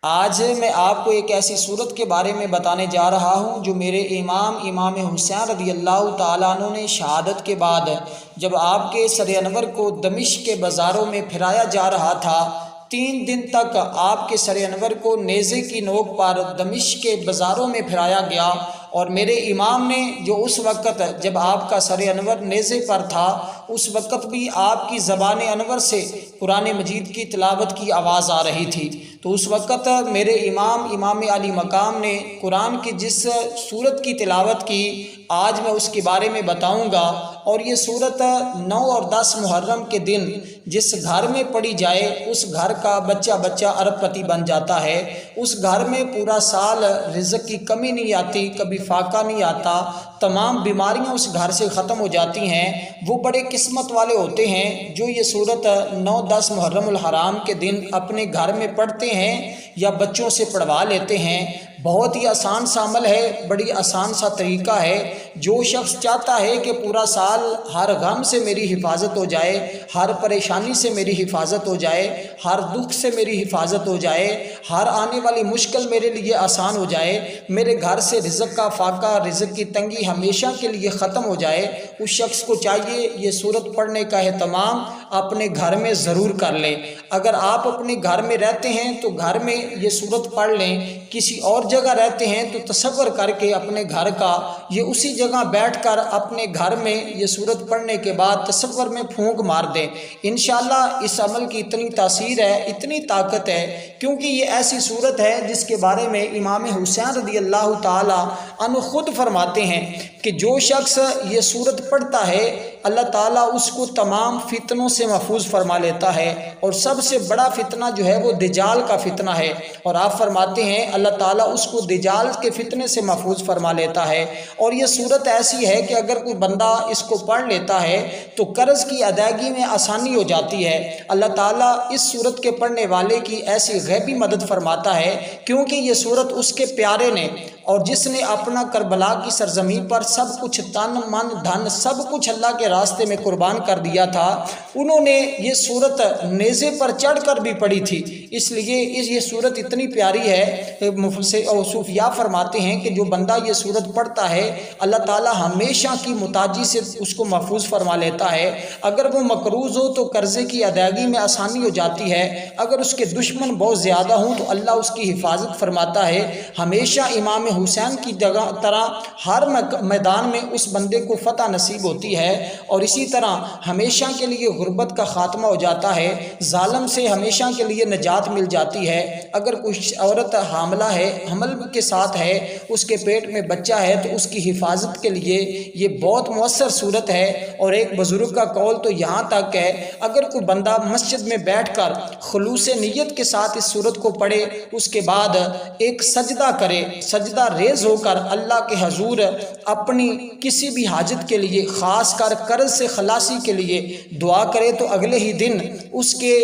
आज मैं आपको एक ऐसी सूरत के बारे में बताने जा रहा हूँ जो मेरे इमाम हुसैन रज़ी अल्लाह ताला अन्हु ने शहादत के बाद जब आपके सर अनवर को दमिश्क के बाज़ारों में फिराया जा रहा था, 3 दिन तक आपके सर अनवर को नेज़े की नोक पर दमिश्क के बाज़ारों में फिराया गया। और मेरे इमाम ने जो उस वक़्त जब आपका सर अनवर नेज़े पर था, उस वक़्त भी आपकी ज़बान अनवर से कुरान मजीद की तिलावत की आवाज़ आ रही थी। तो उस वक़्त मेरे इमाम अली मकाम ने कुरान की जिस सूरत की तिलावत की, आज मैं उसके बारे में बताऊंगा। और ये सूरत 9 और 10 मुहर्रम के दिन जिस घर में पढ़ी जाए उस घर का बच्चा बच्चा अरबपति बन जाता है। उस घर में पूरा साल रिज़्क़ की कमी नहीं आती, कभी फाका नहीं आता, तमाम बीमारियां उस घर से ख़त्म हो जाती हैं। वो बड़े किस्मत वाले होते हैं जो ये सूरत 9-10 मुहर्रमुल हराम के दिन अपने घर में पढ़ते हैं या बच्चों से पढ़वा लेते हैं। बहुत ही आसान सा अमल है, बड़ी आसान सा तरीका है। जो शख्स चाहता है कि पूरा साल हर गम से मेरी हिफाजत हो जाए, हर परेशानी से मेरी हिफाजत हो जाए, हर दुख से मेरी हिफाजत हो जाए, हर आने वाली मुश्किल मेरे लिए आसान हो जाए, मेरे घर से रिज़्क़ का फाका, रिज़्क़ की तंगी हमेशा के लिए ख़त्म हो जाए, उस शख्स को चाहिए ये सूरत पढ़ने का एहतमाम अपने घर में ज़रूर कर लें। अगर आप अपने घर में रहते हैं तो घर में ये सूरत पढ़ लें, किसी और जगह रहते हैं तो तसव्वुर करके अपने घर का ये उसी जगह बैठकर अपने घर में ये सूरत पढ़ने के बाद तसव्वुर में फूंक मार दें। इंशाअल्लाह इस अमल की इतनी तासीर है, इतनी ताकत है, क्योंकि ये ऐसी सूरत है जिसके बारे में इमाम हुसैन रज़ी अल्लाह ताला अन्हु खुद फरमाते हैं कि जो शख्स ये सूरत पढ़ता है अल्लाह ताला उसको तमाम फितनों से महफूज फरमा लेता है। और सबसे बड़ा फितना जो है वो दज्जाल का फितना है। और आप फरमाते हैं अल्लाह ताला उसको दज्जाल के फितने से महफूज फरमा लेता है। और ये सूरत ऐसी है कि अगर कोई बंदा इसको पढ़ लेता है तो कर्ज़ की अदायगी में आसानी हो जाती है। अल्लाह ताला इस सूरत के पढ़ने वाले की ऐसी गैबी मदद फरमाता है, क्योंकि ये सूरत उसके प्यारे ने और जिसने अपना करबला की सरजमीन पर सब कुछ तन मन धन सब कुछ अल्लाह के रास्ते में कुर्बान कर दिया था, उन्होंने ये सूरत नेज़े पर चढ़कर भी पढ़ी थी। इसलिए ये सूरत इतनी प्यारी है। मुफस्सिर और सूफिया फरमाते हैं कि जो बंदा ये सूरत पढ़ता है अल्लाह ताला हमेशा की मुताजी से उसको महफूज फरमा लेता है। अगर वो मकरूज़ हो तो कर्ज़े की अदायगी में आसानी हो जाती है, अगर उसके दुश्मन बहुत ज़्यादा हों तो अल्लाह उसकी हिफाजत फरमाता है। हमेशा इमाम हुसैन की तरह हर मैदान में उस बंदे को फतह नसीब होती है। और इसी तरह हमेशा के लिए गुर्बत का खात्मा हो जाता है, जालिम से हमेशा के लिए निजात मिल जाती है। अगर कुछ औरत हामला है, हमल के साथ है, उसके पेट में बच्चा है तो उसकी हिफाजत के लिए ये बहुत मुअस्सर सूरत है। और एक बुजुर्ग का कौल तो यहाँ तक है, अगर कोई बंदा मस्जिद में बैठकर खुलूस नीयत के साथ इस सूरत को पढ़े, उसके बाद एक सजदा करे, सजदा रेज होकर अल्लाह के हजूर अपनी किसी भी हाजत के लिए, ख़ास कर कर्ज से खलासी के लिए दुआ करे तो अगले ही दिन उसके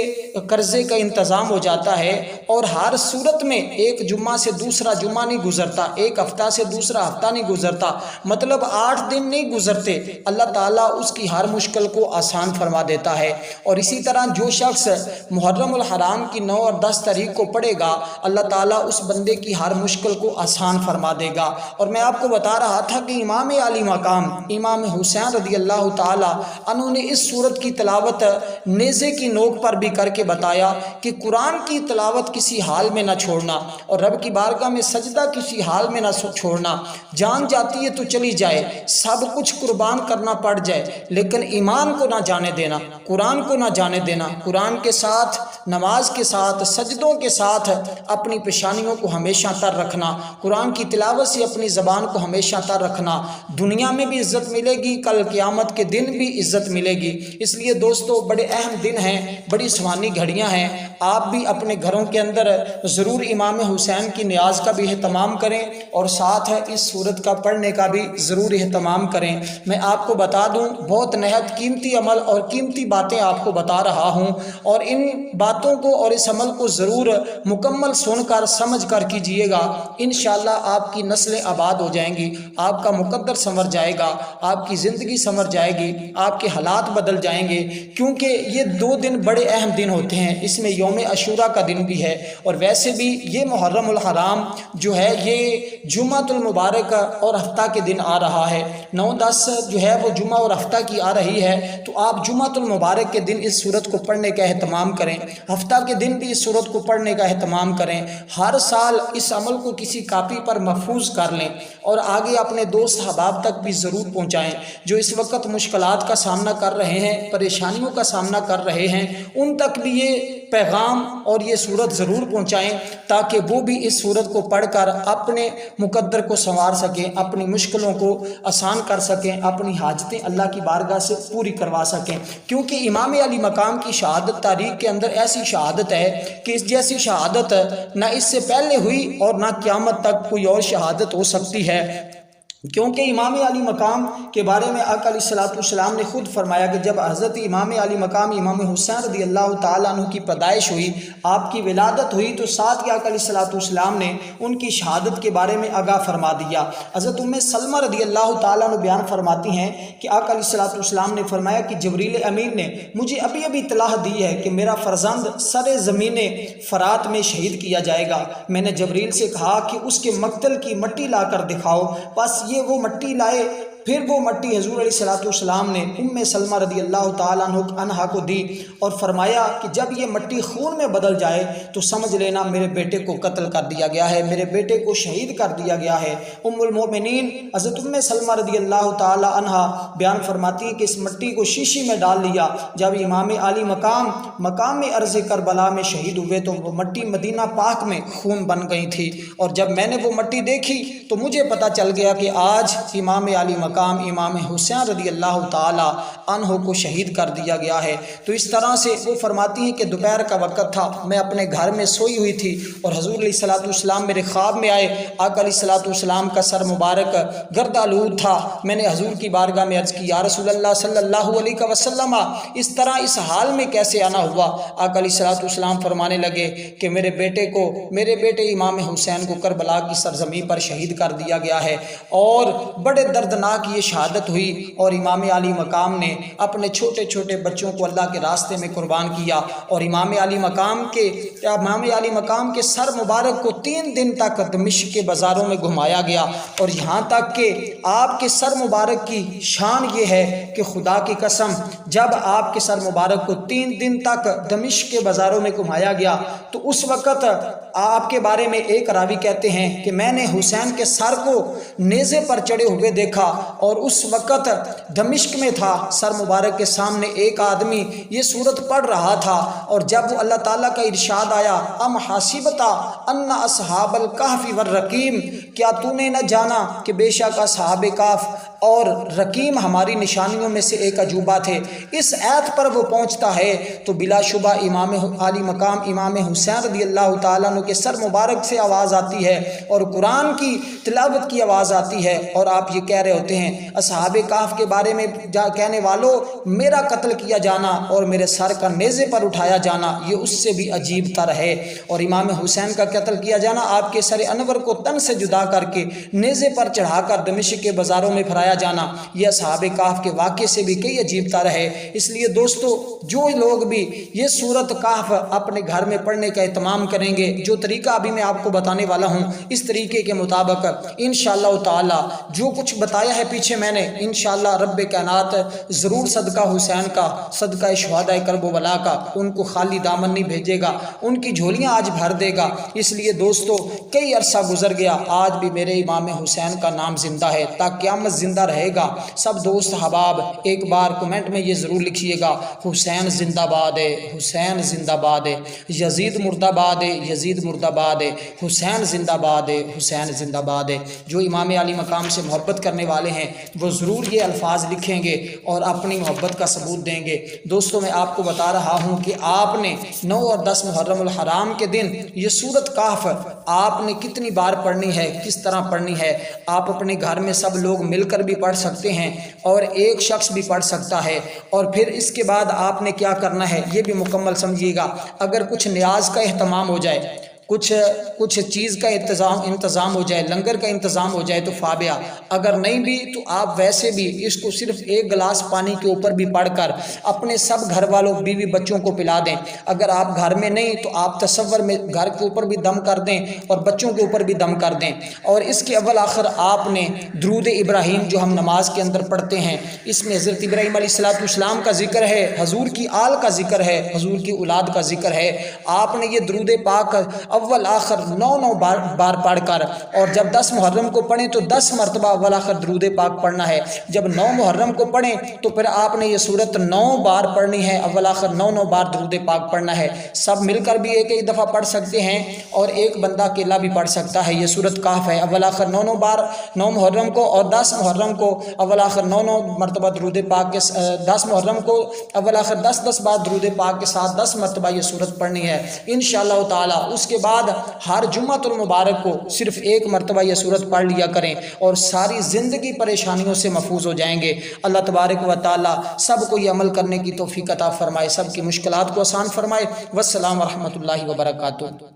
कर्ज़े का इंतज़ाम हो जाता है। और हर सूरत में एक जुम्मा से दूसरा जुम्मा नहीं गुजरता, एक हफ्ता से दूसरा हफ्ता नहीं गुजरता, मतलब 8 दिन नहीं गुजरते, अल्लाह ताला उसकी हर मुश्किल को आसान फरमा देता है। और इसी तरह जो शख्स मुहर्रमुल हराम की 9 और 10 तारीख को पढ़ेगा अल्लाह ताला उस बंदे की हर मुश्किल को आसान फरमा देगा। और मैं आपको बता रहा था कि इमाम अली मकाम इमाम हुसैन रज़ी अल्लाह ताला अन्हु ने इस सूरत की तिलावत नेज़े की नोक पर भी करके बताया कि कुरान की तिलावत किसी हाल में ना छोड़ना और रब की बारगाह में सजदा किसी हाल में ना छोड़ना। जान जाती है तो चली जाए, सब कुछ कुर्बान करना पड़ जाए, लेकिन ईमान को ना जाने देना, कुरान को ना जाने देना। कुरान के साथ, नमाज के साथ, सजदों के साथ अपनी पेशानियों को हमेशा तर रखना, कुरान की तिलावत से अपनी ज़बान को हमेशा तर रखना। दुनिया में भी इज़्ज़त मिलेगी, कल क़यामत के दिन भी इज़्ज़त मिलेगी। इसलिए दोस्तों बड़े अहम दिन हैं, बड़ी सुहानी घड़ियां हैं। आप भी अपने घरों के अंदर ज़रूर इमाम हुसैन की नियाज़ का भी एहतमाम करें और साथ है इस सूरत का पढ़ने का भी ज़रूर एहतमाम करें। मैं आपको बता दूं, बहुत नहायत कीमती अमल और कीमती बातें आपको बता रहा हूं, और इन बातों को और इस अमल को ज़रूर मुकम्मल सुनकर समझ कर कीजिएगा। इंशाअल्लाह आपकी नस्लें आबाद हो जाएंगी, आपका मुकद्दर संवर जाएगा, आपकी ज़िंदगी संवर जाएगी, आपके हालात बदल जाएंगे। क्योंकि ये 2 दिन बड़े अहम दिन होते हैं, इसमें यौम अशूरा का दिन भी है और वैसे भी ये मुहर्रमुल हराम जो है ये जुमातुल मुबारक और हफ्ता के दिन आ रहा है। 9-10 जो है वो जुमा और हफ्ता की आ रही है, तो आप जुमातुल मुबारक के दिन इस सूरत को पढ़ने का एहतमाम करें, हफ्ता के दिन भी इस सूरत को पढ़ने का एहतमाम करें। हर साल इस अमल को किसी कापी पर महफूज कर लें और आगे अपने दोस्त अहबाब तक भी ज़रूर पहुँचाएँ जो इस वक्त मुश्किलात का सामना कर रहे हैं, परेशानियों का सामना कर रहे हैं, उन तक भी ये पैगाम और ये सूरत ज़रूर पहुँचाएँ ताकि वो भी इस सूरत को पढ़कर अपने मुकद्दर को संवार सकें, अपनी मुश्किलों को आसान कर सकें, अपनी हाजतें अल्लाह की बारगाह से पूरी करवा सकें। क्योंकि इमाम अली मकाम की शहादत तारीख़ के अंदर ऐसी शहादत है कि इस जैसी शहादत ना इससे पहले हुई और ना क़यामत तक कोई और शहादत हो सकती है। क्योंकि इमाम अली मकाम के बारे में आका अलैहिस्सलाम ने खुद फरमाया कि जब हज़रत इमाम अली मकाम इमाम हुसैन रज़ी अल्लाह ताला अन्हु की पैदाइश हुई, आपकी विलादत हुई, तो साथ ही आका अलैहिस्सलाम ने उनकी शहादत के बारे में आगाह फरमा दिया। हज़रत उम्मे सलमा रज़ी अल्लाह ताला अन्हु बयान फरमाती हैं कि आका अलैहिस्सलाम ने फरमाया कि जबरील अमीर ने मुझे अभी अभी इत्तलाह दी है कि मेरा फ़र्जंद सरे ज़मीन फ़रात में शहीद किया जाएगा। मैंने जबरील से कहा कि उसके मक्तल की मट्टी ला कर दिखाओ। बस ये वो मट्टी लाए, फिर वो मट्टी हज़ूर अलैहिस्सलाम ने उम्मे सलमा रज़ी अल्लाह ताला अन्हा को दी और फरमाया कि जब ये मट्टी खून में बदल जाए तो समझ लेना मेरे बेटे को कत्ल कर दिया गया है, मेरे बेटे को शहीद कर दिया गया है। उम्मुल मोमिनीन हज़रत उम्मे सलमा रज़ी अल्लाह ताला अन्हा बयान फरमाती है कि इस मट्टी को शीशी में डाल लिया। जब इमाम अली मकाम अर्ज़ करबला में शहीद हुए तो वो मट्टी मदीना पाक में खून बन गई थी और जब मैंने वो मट्टी देखी तो मुझे पता चल गया कि आज इमाम अली इमाम हुसैन रज़ी अल्लाह ताला अन्हु को शहीद कर दिया गया है। तो इस तरह से वो फरमाती हैं कि दोपहर का वक़्त था, मैं अपने घर में सोई हुई थी और हज़ूर अलैहिस्सलाम मेरे ख्वाब में आए। आका अलैहिस्सलाम का सर मुबारक गर्दालूद था। मैंने हज़ूर की बारगाह में अर्ज़ की, या रसूलल्लाह सल्लल्लाहु अलैहि वसल्लम, इस तरह इस हाल में कैसे आना हुआ? आका अलैहिस्सलाम फरमाने लगे कि मेरे बेटे इमाम हुसैन को करबला की सरजमीन पर शहीद कर दिया गया है। और बड़े दर्दनाक ये शहादत हुई और इमाम अली मकाम ने अपने छोटे छोटे बच्चों को अल्लाह के रास्ते में कुर्बान किया और इमाम अली मकाम के सर मुबारक को 3 दिन तक दमिश्क के बाज़ारों में घुमाया गया। और यहाँ तक कि आपके सर मुबारक की शान ये है कि खुदा की कसम जब आपके सर मुबारक को 3 दिन तक दमिश्क के बाज़ारों में घुमाया गया तो उस वक़्त आपके बारे में एक रावी कहते हैं कि मैंने हुसैन के सर को नेज़े पर चढ़े हुए देखा और उस वक़्त दमिश्क में था, सर मुबारक के सामने एक आदमी ये सूरत पढ़ रहा था और जब वो अल्लाह ताला का इरशाद आया, अम हासिबता अन्ना असहाबल कहफ़ी वर रकीम, क्या तूने न जाना कि बेशक असहाबे काफ और रकीम हमारी निशानियों में से एक अजूबा थे। इस आयत पर वो पहुँचता है तो बिलाशुबा इमाम अली मकाम इमाम हुसैन रज़ी अल्लाह ताला अन्हु के सर मुबारक से आवाज़ आती है और कुरान की तिलावत की आवाज़ आती है और आप ये कह रहे होते हैं असहाबे काफ के बारे में कहने वालों, मेरा कत्ल किया जाना और मेरे सर का नेज़े पर उठाया जाना ये उससे भी अजीब तर है। और इमाम हुसैन का कत्ल किया जाना, आपके सर अनवर को तन से जुदा करके नेज़े पर चढ़ाकर दमिश्क के बाज़ारों में फराया जाना, यह असहाबे काफ के वाक़े से भी कई अजीब तर है। इसलिए दोस्तों, जो लोग भी ये सूरत काफ अपने घर में पढ़ने का एहतमाम करेंगे, जो तरीका अभी मैं आपको बताने वाला हूँ, इस तरीके के मुताबिक इंशाअल्लाह ताला जो कुछ बताया है पीछे मैंने, इंशाअल्लाह रब्बे कायनात ज़रूर सदका हुसैन का, सदका शुहदाए करबला का उनको खाली दामन नहीं भेजेगा, उनकी झोलियाँ आज भर देगा। इसलिए दोस्तों, कई अरसा गुजर गया, आज भी मेरे इमाम हुसैन का नाम जिंदा है, ताकि क़यामत जिंदा रहेगा। सब दोस्त हबाब एक बार कमेंट में ये ज़रूर लिखिएगा, हुसैन जिंदाबाद है, हुसैन जिंदाबाद है, यजीद मुर्दाबाद है, यजीद मुर्दाबाद है, हुसैन जिंदाबाद है, हुसैन जिंदाबाद है। जो इमाम अली मकाम से मोहब्बत करने वाले हैं वो ज़रूर ये अल्फाज लिखेंगे और अपनी मोहब्बत का सबूत देंगे। दोस्तों, मैं आपको बता रहा हूँ कि आपने 9 और 10 मुहर्रमुल हराम के दिन ये सूरत काफ आपने कितनी बार पढ़नी है, किस तरह पढ़नी है। आप अपने घर में सब लोग मिलकर भी पढ़ सकते हैं और एक शख्स भी पढ़ सकता है। और फिर इसके बाद आपने क्या करना है ये भी मुकम्मल समझिएगा। अगर कुछ न्याज का एहतमाम हो जाए कुछ कुछ चीज़ का इंतज़ाम हो जाए, लंगर का इंतज़ाम हो जाए तो फाबिया, अगर नहीं भी तो आप वैसे भी इसको सिर्फ एक गिलास पानी के ऊपर भी पढ़कर अपने सब घर वालों बीवी बच्चों को पिला दें। अगर आप घर में नहीं तो आप तसव्वुर में घर के ऊपर भी दम कर दें और बच्चों के ऊपर भी दम कर दें। और इसके अव्वल आखिर आपने दुरूद इब्राहीम जो हम नमाज के अंदर पढ़ते हैं, इसमें हज़रत इब्राहीम अलैहिस्सलाम का जिक्र है, हजूर की आल का जिक्र है, हजूर की औलाद का जिक्र है। आपने ये दुरूद पाक अव्वल आखिर 9 बार पढ़कर, और जब 10 मुहर्रम को पढ़ें तो 10 मरतबा अव्वल आखिर दुरूद पाक पढ़ना है। जब 9 मुहर्रम को पढ़ें तो फिर आपने ये सूरत 9 बार पढ़नी है, अव्वल आखिर 9 बार दुरूद पाक पढ़ना है। सब मिलकर भी एक एक दफ़ा पढ़ सकते हैं और एक बंदा अकेला भी पढ़ सकता है। ये सूरत काफ है, अव्वल आखिर 9 बार 9 मुहर्रम को, और 10 मुहर्रम को अव्वल आखिर 9 मरतबा दुरूद पाक के 10 मुहर्रम को अव्वल आखिर 10 बार दुरूद पाक के साथ 10 मरतबा ये सूरत पढ़नी है इंशाअल्लाह ताला। उसके बाद हर जुम्मतुल मुबारक को सिर्फ एक मरतबा ये सूरत पढ़ लिया करें और सारी ज़िंदगी परेशानियों से महफूज हो जाएंगे। अल्लाह तबारक व तआला सबको ये अमल करने की तौफीक अता फरमाए, सबकी मुश्किलात को आसान फरमाए। वस्सलाम व रहमतुल्लाहि व बरकातुहू।